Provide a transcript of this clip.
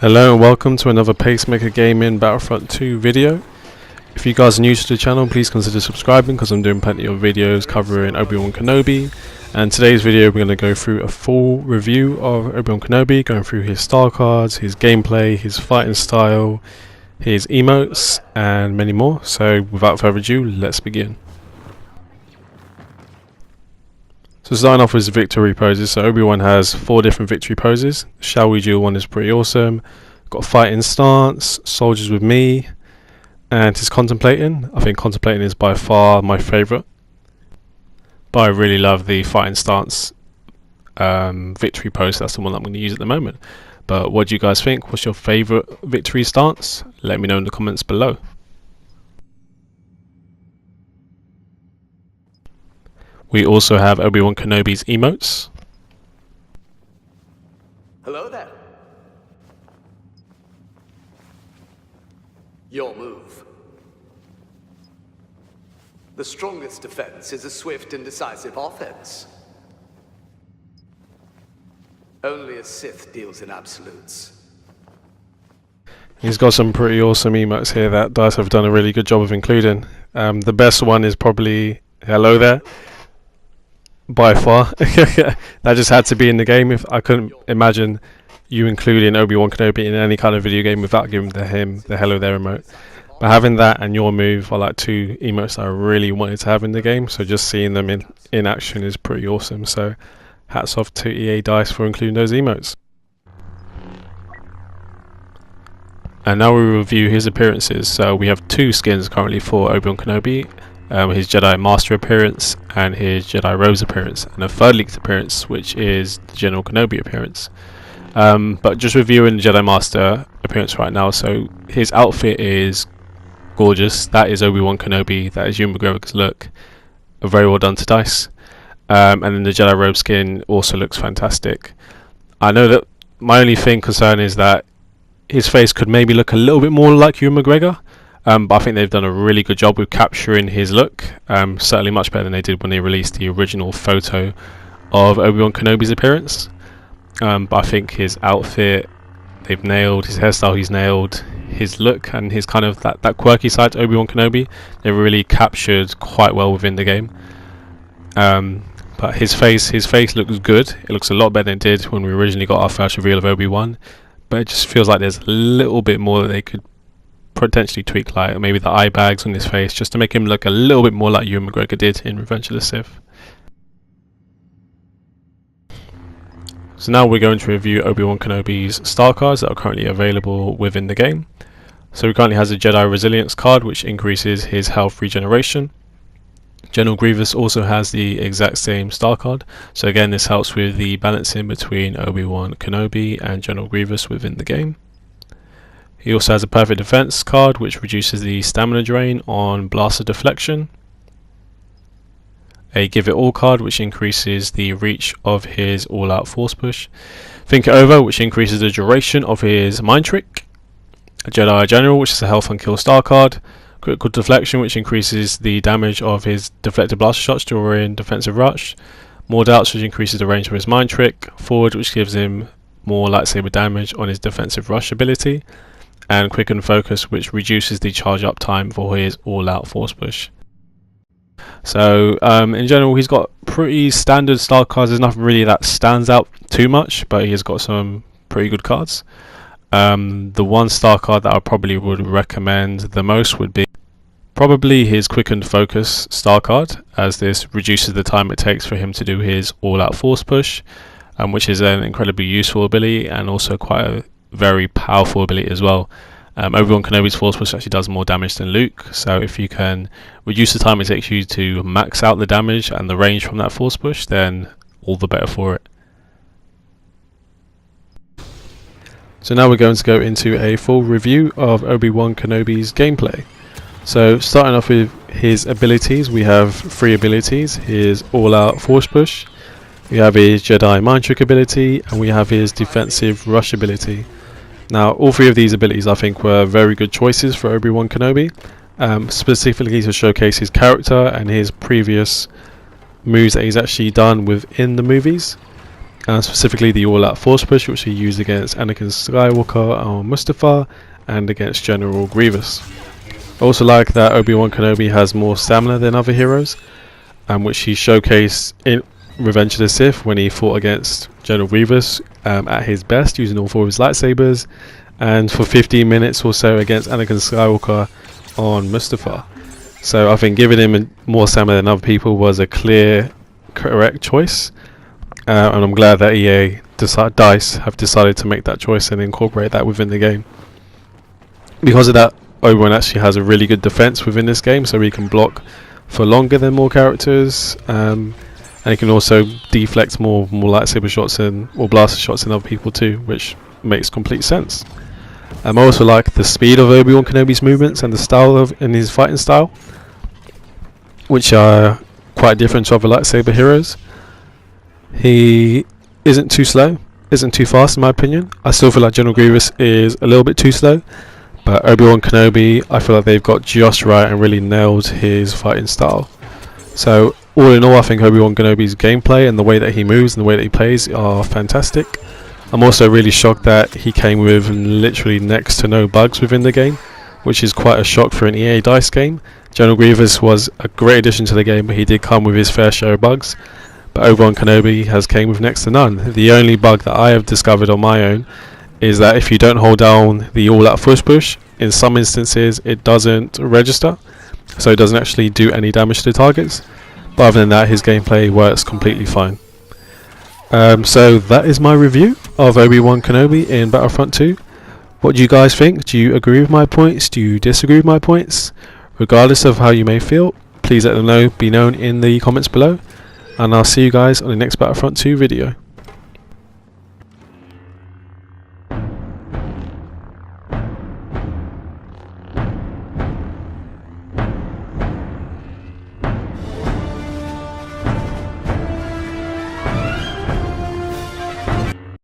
Hello and welcome to another Pacemaker Gaming Battlefront 2 video. If you guys are new to the channel, please consider subscribing because I'm doing plenty of videos covering Obi-Wan Kenobi. And today's video we're going to go through a full review of Obi-Wan Kenobi, going through his star cards, his gameplay, his fighting style, his emotes and many more. So without further ado, let's begin. So starting off with victory poses, so Obi-Wan has 4 different victory poses. Shall We Duel one is pretty awesome. Got fighting stance, soldiers with me, and his contemplating. I think contemplating is by far my favourite, but I really love the fighting stance victory pose. That's the one that I'm going to use at the moment. But what do you guys think? What's your favourite victory stance? Let me know in the comments below. We also have Obi-Wan Kenobi's emotes. Hello there. Your move. The strongest defense is a swift and decisive offense. Only a Sith deals in absolutes. He's got some pretty awesome emotes here that DICE have done a really good job of including. The best one is probably hello there. By far. That just had to be in the game. If I couldn't imagine you including Obi-Wan Kenobi in any kind of video game without giving him the hello there emote. But having that and your move are like 2 emotes that I really wanted to have in the game, so just seeing them in action is pretty awesome. So hats off to EA DICE for including those emotes. And now we review his appearances. So we have 2 skins currently for Obi-Wan Kenobi. His Jedi Master appearance and his Jedi Rose appearance, and a 3rd leaked appearance which is the General Kenobi appearance. But just reviewing the Jedi Master appearance right now, so his outfit is gorgeous. That is Obi-Wan Kenobi, that is Ewan McGregor's look. Very well done to DICE. And then the Jedi Robe skin also looks fantastic. I know that my only concern is that his face could maybe look a little bit more like Ewan McGregor. But I think they've done a really good job with capturing his look, certainly much better than they did when they released the original photo of Obi-Wan Kenobi's appearance. But I think his outfit, they've nailed, his hairstyle he's nailed, his look and his kind of that quirky side to Obi-Wan Kenobi, they've really captured quite well within the game. But his face looks good. It looks a lot better than it did when we originally got our first reveal of Obi-Wan, but it just feels like there's a little bit more that they could potentially tweak, like maybe the eye bags on his face, just to make him look a little bit more like Ewan McGregor did in Revenge of the Sith. So now we're going to review Obi-Wan Kenobi's star cards that are currently available within the game. So he currently has a Jedi Resilience card which increases his health regeneration. General Grievous also has the exact same star card, so again this helps with the balancing between Obi-Wan Kenobi and General Grievous within the game. He also has a Perfect Defense card which reduces the stamina drain on blaster deflection. A Give It All card which increases the reach of his all-out force push. Think It Over which increases the duration of his mind trick. A Jedi General which is a health and kill star card. Critical Deflection which increases the damage of his deflected blaster shots during defensive rush. More Doubts which increases the range of his mind trick. Forward which gives him more lightsaber damage on his defensive rush ability. And Quicken Focus which reduces the charge up time for his all-out force push. So in general he's got pretty standard star cards. There's nothing really that stands out too much, but he has got some pretty good cards. The 1 star card that I probably would recommend the most would be probably his Quicken Focus star card, as this reduces the time it takes for him to do his all-out force push, which is an incredibly useful ability and also quite a very powerful ability as well. Obi-Wan Kenobi's force push actually does more damage than Luke, so if you can reduce the time it takes you to max out the damage and the range from that force push, then all the better for it. So now we're going to go into a full review of Obi-Wan Kenobi's gameplay. So starting off with his abilities, we have 3 abilities: his all-out force push, we have his Jedi mind trick ability, and we have his defensive rush ability. Now all 3 of these abilities I think were very good choices for Obi-Wan Kenobi, specifically to showcase his character and his previous moves that he's actually done within the movies. specifically the all-out force push, which he used against Anakin Skywalker on Mustafar and against General Grievous. I also like that Obi-Wan Kenobi has more stamina than other heroes, which he showcased in Revenge of the Sith when he fought against General Grievous at his best, using all 4 of his lightsabers, and for 15 minutes or so against Anakin Skywalker on Mustafar. So I think giving him more stamina than other people was a clear, correct choice, and I'm glad that EA DICE have decided to make that choice and incorporate that within the game. Because of that, Obi-Wan actually has a really good defense within this game, so he can block for longer than more characters, and he can also deflect more lightsaber shots or blaster shots than other people too, which makes complete sense. I also like the speed of Obi-Wan Kenobi's movements and the style in his fighting style, which are quite different to other lightsaber heroes. He isn't too slow, isn't too fast in my opinion. I still feel like General Grievous is a little bit too slow, but Obi-Wan Kenobi, I feel like they've got just right and really nailed his fighting style. So all in all, I think Obi-Wan Kenobi's gameplay and the way that he moves and the way that he plays are fantastic. I'm also really shocked that he came with literally next to no bugs within the game, which is quite a shock for an EA DICE game. General Grievous was a great addition to the game, but he did come with his fair share of bugs. But Obi-Wan Kenobi has came with next to none. The only bug that I have discovered on my own is that if you don't hold down the all-out force push, in some instances it doesn't register, so it doesn't actually do any damage to the targets. But other than that, his gameplay works completely fine. So that is my review of Obi-Wan Kenobi in Battlefront 2. What do you guys think? Do you agree with my points? Do you disagree with my points? Regardless of how you may feel, please let them be known in the comments below. And I'll see you guys on the next Battlefront 2 video.